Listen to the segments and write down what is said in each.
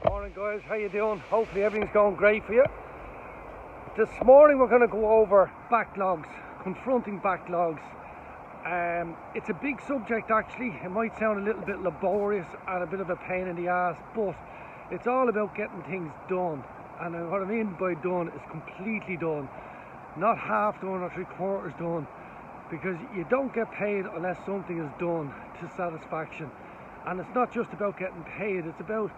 Morning guys, how you doing? Hopefully everything's going great for you. This morning we're going to go over backlogs, confronting backlogs. It's a big subject actually. It might sound a little bit laborious and a bit of a pain in the ass, but it's all about getting things done. And what I mean by done is completely done, not half done or 3/4 done, because you don't get paid unless something is done to satisfaction. And it's not just about getting paid, it's about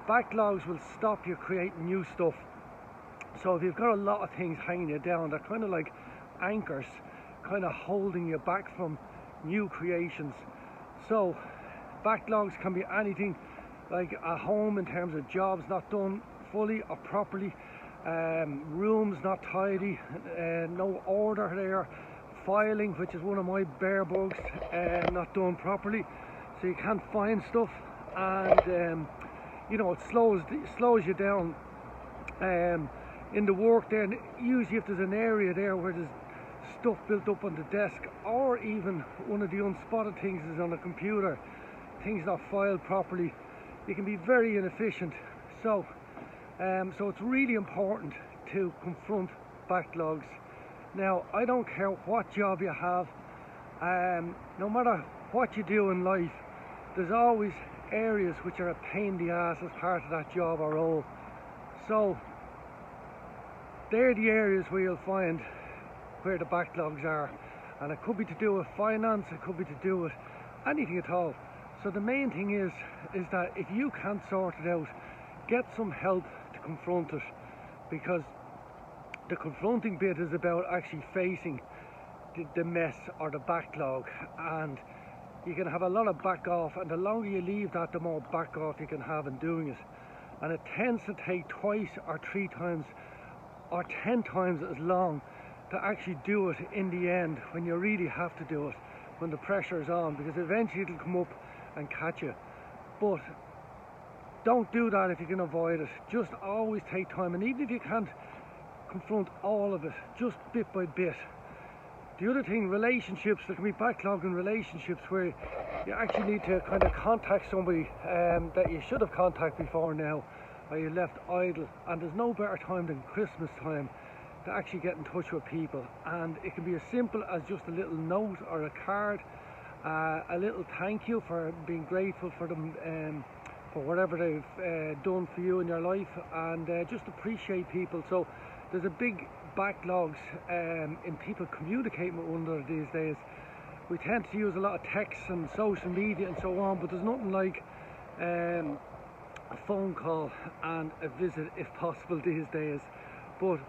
backlogs will stop you creating new stuff. So if you've got a lot of things hanging you down, they're kind of like anchors, kind of holding you back from new creations. So backlogs can be anything like a home in terms of jobs not done fully or properly, rooms not tidy, no order there, filing, which is one of my bare bugs, not done properly, so you can't find stuff, and you know, it slows you down in the work. Then usually if there's an area there where there's stuff built up on the desk, or even one of the unspotted things is on the computer, things not filed properly, you can be very inefficient. So it's really important to confront backlogs. Now, I don't care what job you have, no matter what you do in life, there's always areas which are a pain in the ass as part of that job or role. So they're the areas where you'll find where the backlogs are, and it could be to do with finance, it could be to do with anything at all. So the main thing is that if you can't sort it out, get some help to confront it, because the confronting bit is about actually facing the mess or the backlog, and you can have a lot of back off, and the longer you leave that, the more back off you can have in doing it. And it tends to take twice or 3 times or 10 times as long to actually do it in the end, when you really have to do it, when the pressure is on, because eventually it'll come up and catch you. But don't do that if you can avoid it. Just always take time, and even if you can't confront all of it, just bit by bit. The other thing, relationships, there can be backlog in relationships where you actually need to kind of contact somebody that you should have contacted before now, or you left idle, and there's no better time than Christmas time to actually get in touch with people. And it can be as simple as just a little note or a card, a little thank you for being grateful for them, for whatever they've done for you in your life, and just appreciate people. So there's a big backlogs in people communicating with one another these days. We tend to use a lot of texts and social media and so on, but there's nothing like a phone call and a visit if possible these days. But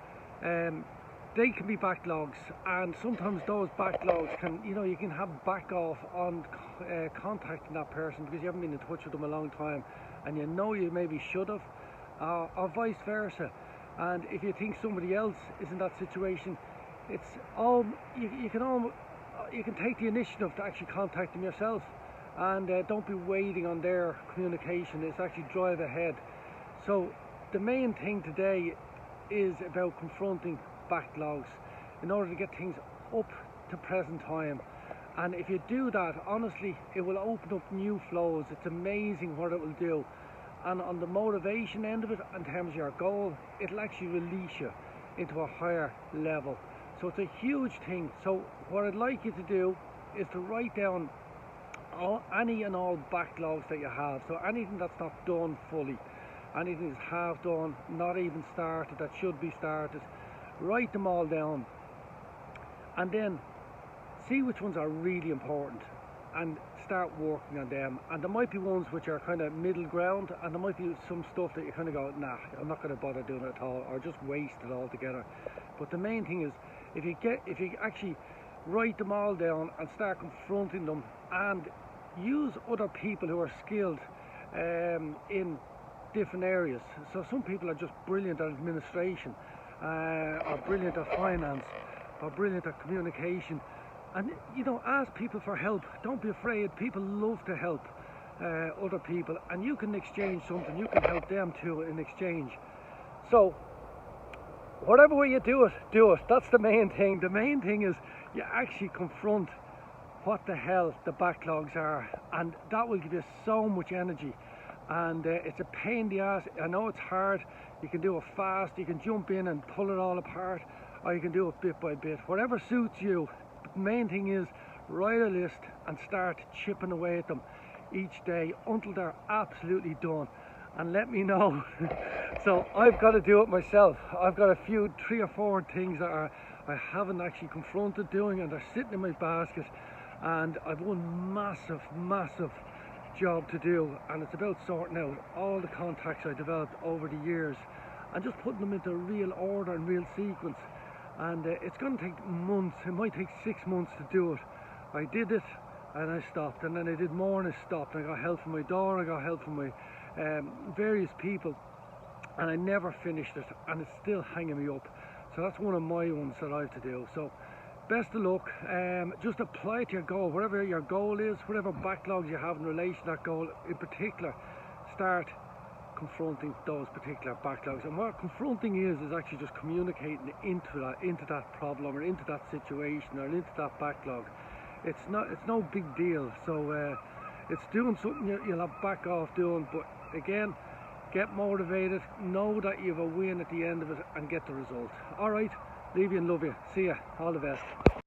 they can be backlogs, and sometimes those backlogs can, you know, you can have back off on contacting that person because you haven't been in touch with them a long time, and you know you maybe should have, or vice versa. And if you think somebody else is in that situation, it's all you can take the initiative to actually contact them yourself, and don't be waiting on their communication. It's actually drive ahead. So the main thing today is about confronting backlogs in order to get things up to present time. And if you do that, honestly, it will open up new flows. It's amazing what it will do. And on the motivation end of it, in terms of your goal, it'll actually release you into a higher level. So it's a huge thing. So what I'd like you to do is to write down any and all backlogs that you have. So anything that's not done fully, anything that's half done, not even started, that should be started, write them all down, and then see which ones are really important and start working on them. And there might be ones which are kind of middle ground, and there might be some stuff that you kind of go, nah, I'm not going to bother doing it at all, or just waste it altogether. But the main thing is, if you actually write them all down and start confronting them, and use other people who are skilled in different areas. So some people are just brilliant at administration, or brilliant at finance, or brilliant at communication. And you know, ask people for help. Don't be afraid. People love to help other people, and you can exchange something. You can help them too in exchange. So whatever way you do it, do it. That's the main thing. The main thing is you actually confront what the hell the backlogs are, and that will give you so much energy. and it's a pain in the ass. I know it's hard. You can do it fast, you can jump in and pull it all apart, or you can do it bit by bit, whatever suits you. The main thing is write a list and start chipping away at them each day until they're absolutely done, and let me know. So I've got to do it myself. I've got a few, 3 or 4 things that I haven't actually confronted doing, and they're sitting in my basket, and I've one massive job to do, and it's about sorting out all the contacts I developed over the years and just putting them into real order and real sequence. And it's going to take months. It might take 6 months to do it. I did it and I stopped, and then I did more and I stopped. I got help from my daughter, I got help from my various people, and I never finished it, and it's still hanging me up. So that's one of my ones that I have to do. So best of luck. Just apply it to your goal, whatever your goal is, whatever backlogs you have in relation to that goal in particular. Start confronting those particular backlogs, and what confronting is actually just communicating into that problem or into that situation or into that backlog. It's no big deal. So it's doing something you'll have back off doing, but again, get motivated, know that you have a win at the end of it, and get the result. All right, leave you and love you. See ya. All the best.